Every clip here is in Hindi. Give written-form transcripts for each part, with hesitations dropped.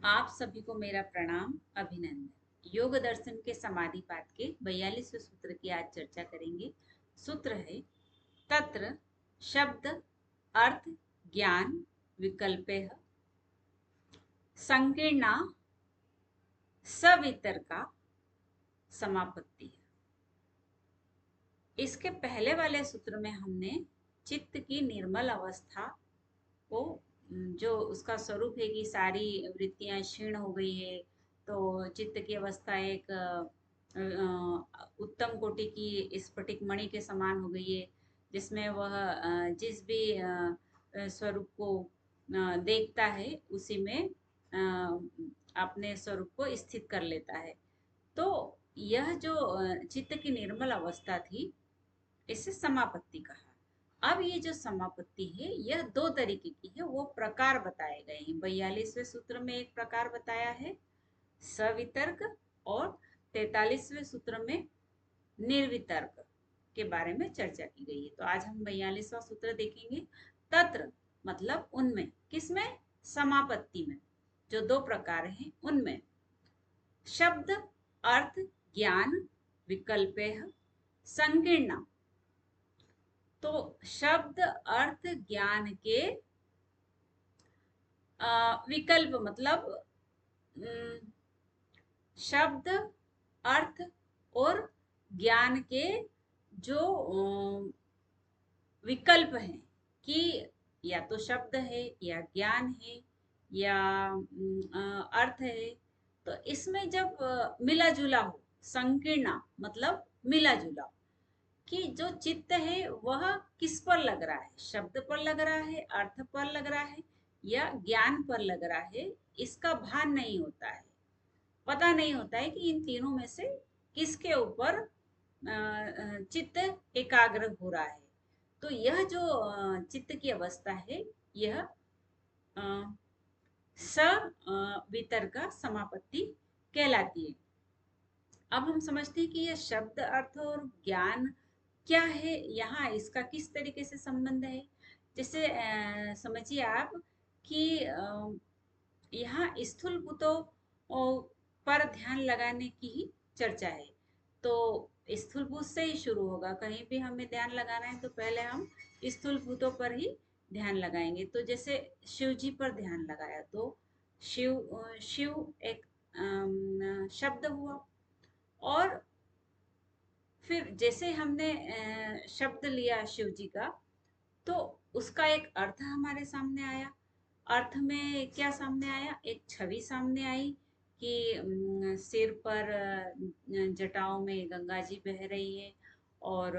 आप सभी को मेरा प्रणाम, अभिनंदन। योग दर्शन के समाधि पाठ के 42वें सूत्र की आज चर्चा करेंगे। सूत्र है तत्र शब्द अर्थ ज्ञान विकल्पेह संकीर्णा सवितर्का समापत्ति। इसके पहले वाले सूत्र में हमने चित्त की निर्मल अवस्था को, जो उसका स्वरूप है कि सारी वृत्तियां क्षीण हो गई है, तो चित्त की अवस्था एक उत्तम कोटि की स्फटिक मणि के समान हो गई है, जिसमें वह जिस भी स्वरूप को देखता है उसी में अपने स्वरूप को स्थित कर लेता है। तो यह जो चित्त की निर्मल अवस्था थी, इसे समापत्ति कहा। अब ये जो समापत्ति है यह दो तरीके की है, वो प्रकार बताए गए हैं। 42वें सूत्र में एक प्रकार बताया है सवितर्क, और 43वें सूत्र में निर्वितर्क के बारे में चर्चा की गई है। तो आज हम 42वां सूत्र देखेंगे। तत्र मतलब उनमें, किसमें? समापत्ति में। जो दो प्रकार हैं उनमें शब्द अर्थ ज्ञान विकल्पेह संकीर्णा। तो शब्द अर्थ ज्ञान के विकल्प मतलब शब्द अर्थ और ज्ञान के जो विकल्प हैं कि या तो शब्द है या ज्ञान है या अर्थ है, तो इसमें जब मिला जुला हो, संकीर्णा मतलब मिला जुला, कि जो चित्त है वह किस पर लग रहा है, शब्द पर लग रहा है, अर्थ पर लग रहा है या ज्ञान पर लग रहा है, इसका भान नहीं होता है। पता नहीं होता है कि इन तीनों में से किसके ऊपर चित्त एकाग्र हो रहा है। तो यह जो चित्त की अवस्था है, यह वितर्क समापत्ति कहलाती है। अब हम समझते हैं कि यह शब्द अर्थ और ज्ञान क्या है, यहाँ इसका किस तरीके से संबंध है। जैसे समझिए आप कि यहाँ स्थूल भूतों पर ध्यान लगाने की ही चर्चा है। तो स्थूल भूत से ही शुरू होगा, कहीं भी हमें ध्यान लगाना है तो पहले हम स्थूल भूतों पर ही ध्यान लगाएंगे। तो जैसे शिव जी पर ध्यान लगाया तो शिव एक शब्द हुआ, और फिर जैसे हमने शब्द लिया शिव जी का, तो उसका एक अर्थ हमारे सामने आया। अर्थ में क्या सामने आया? एक छवि सामने आई कि सिर पर जटाओं में गंगा जी बह रही है, और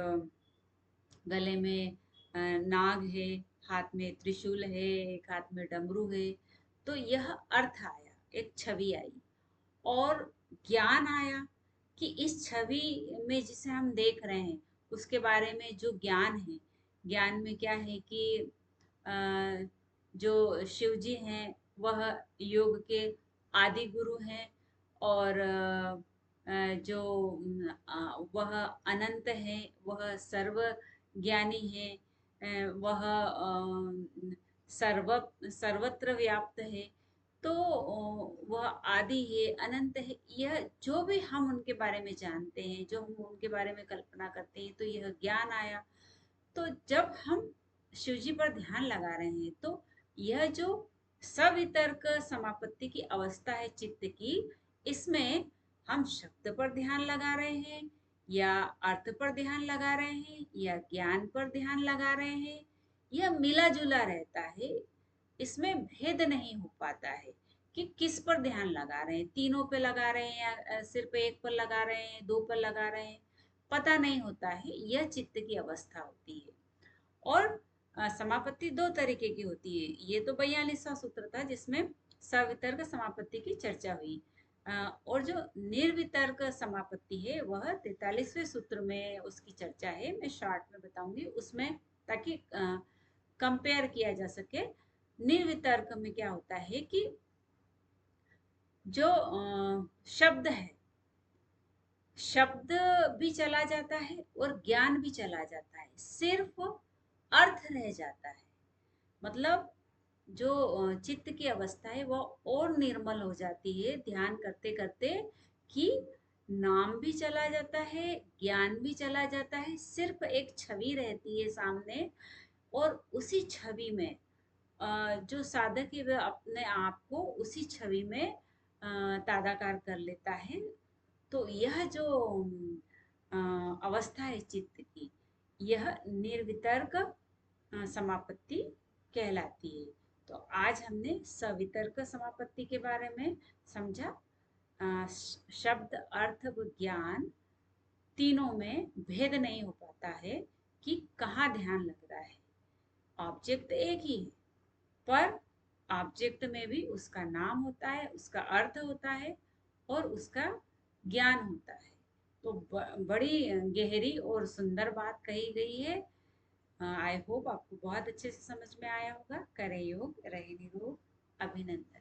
गले में नाग है, हाथ में त्रिशूल है, एक हाथ में डमरू है। तो यह अर्थ आया, एक छवि आई। और ज्ञान आया कि इस छवि में जिसे हम देख रहे हैं उसके बारे में जो ज्ञान है। ज्ञान में क्या है कि जो शिव जी हैं वह योग के आदि गुरु हैं, और जो वह अनंत है, वह सर्व ज्ञानी है, वह सर्व सर्वत्र व्याप्त है। तो वह आदि है, अनंत है। यह जो भी हम उनके बारे में जानते हैं, जो हम उनके बारे में कल्पना करते हैं, तो यह ज्ञान आया। तो जब हम शिव जी पर ध्यान लगा रहे हैं, तो यह जो सवितर्क समापत्ति की अवस्था है चित्त की, इसमें हम शब्द पर ध्यान लगा रहे हैं या अर्थ पर ध्यान लगा रहे हैं या ज्ञान पर ध्यान लगा रहे हैं, यह मिला जुला रहता है। इसमें भेद नहीं हो पाता है कि किस पर ध्यान लगा रहे हैं, तीनों पे लगा रहे हैं या सिर्फ एक पर लगा रहे हैं, दो पर लगा रहे हैं, पता नहीं होता है। यह चित्त की अवस्था होती है। और समापत्ति दो तरीके की होती है। ये तो 42वां सूत्र था जिसमें सवितर्क समापत्ति की चर्चा हुई। और जो निर्वितर्क समापत्ति है वह 43वें सूत्र में उसकी चर्चा है। मैं शॉर्ट में बताऊंगी उसमें, ताकि कंपेयर किया जा सके। निर्वितर्क में क्या होता है कि जो शब्द है, शब्द भी चला जाता है और ज्ञान भी चला जाता है, सिर्फ अर्थ रह जाता है। मतलब जो चित्त की अवस्था है वो और निर्मल हो जाती है ध्यान करते करते, कि नाम भी चला जाता है, ज्ञान भी चला जाता है, सिर्फ एक छवि रहती है सामने। और उसी छवि में जो साधक है वह अपने आप को उसी छवि में तादाकार कर लेता है। तो यह जो अवस्था है चित्त की, यह निर्वितर्क समापत्ति कहलाती है। तो आज हमने सवितर्क समापत्ति के बारे में समझा। शब्द अर्थ व ज्ञान तीनों में भेद नहीं हो पाता है कि कहाँ ध्यान लग रहा है। ऑब्जेक्ट एक ही है, पर ऑब्जेक्ट में भी उसका नाम होता है, उसका अर्थ होता है और उसका ज्ञान होता है। तो बड़ी गहरी और सुंदर बात कही गई है। आई होप आपको बहुत अच्छे से समझ में आया होगा। करे योग रहे निरोग। अभिनंदन।